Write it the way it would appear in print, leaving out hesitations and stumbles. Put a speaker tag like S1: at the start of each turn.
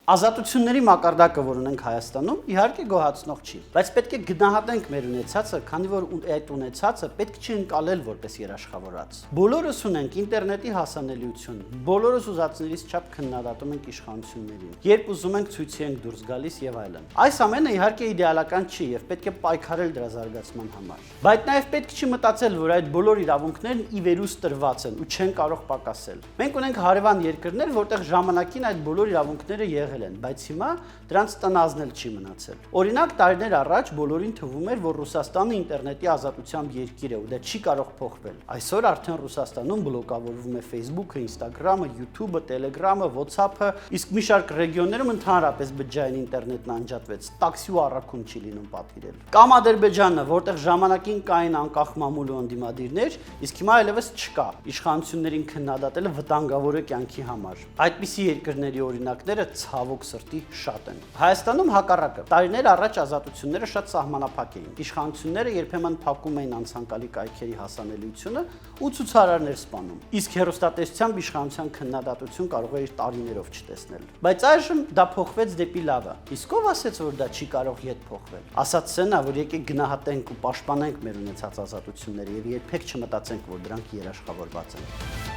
S1: Ազատությունների մակարդակը, որ ունենք Հայաստանում, իհարկե գոհացնող չի, բայց պետք է գնահատենք մեր ունեցածը, քանի որ այդ ունեցածը պետք չի ընկալել որպես երաշխավորած։ Բոլորս ունենք ինտերնետի հասանելիություն, բոլորս ուզածներից չափ քննադատում ենք իշխանություններին, երբ ուզում ենք ցույցի ենք դուրս գալիս եւ այլն։ Այս ամենը իհարկե իդեալական չի եւ պետք է պայքարել դրա զարգացման համար։ Բայց նաեւ պետք չի մտածել, որ այդ բոլոր իրավունքներն ի վերուս տրված են ու չեն կարող պակասել։ Մենք ունենք հարևան երկրներ, որտեղ ժամանակին այդ բոլոր իրավունքները եղել են, բայց հիմա դրանց տնազնել չի մնացել։ Օրինակ, տարիներ առաջ բոլորին թվում էր, որ Ռուսաստանը ինտերնետի ազատությամբ երկիր է ու դա չի կարող փոխվել։ Այսօր արդեն Ռուսաստանում բլոկավորվում է Facebook-ը, Instagram-ը, YouTube-ը, Telegram-ը, WhatsApp-ը, իսկ մի շարք ռեգիոններում ընդհանրապես բջջային ինտերնետն անջատվեց, տաքսի ու առաքում չի լինում պատվիրել։ Կամ Ադրբեջանը, որտեղ ժամանակին կային անկախ մամուլ ու ընդդիմադիրներ, իսկ հիմա այլևս չկա։ Իշխանություններին քննադատելը վտանգավոր է կյանքի համար։ Այդպիսի երկրների օրինակները ցավոք սրտի շատ են։ Հայաստանում հակառակը։ Տարիներ առաջ ազատությունները շատ սահմանափակ էին։ Իշխանությունները երբեմն փակում էին անցանկալի կայքերի հասանելիությունը ու ցուցարարներ սպանում։ Իսկ հեռուստատեսությամբ իշխանության քննադատություն կարող էր տարիներով չտեսնել։ Բայց այժմ դա փոխվեց դեպի լավը։ Իսկ ով ասեց, որ դա չի կարող ետ փոխվել։ Ասած սենա, որ եկեք գնահատենք ու պաշտպանենք մեր ունեցած ազատությունները եւ երբեք չմտածենք, որ դրանք երաշխավորված են։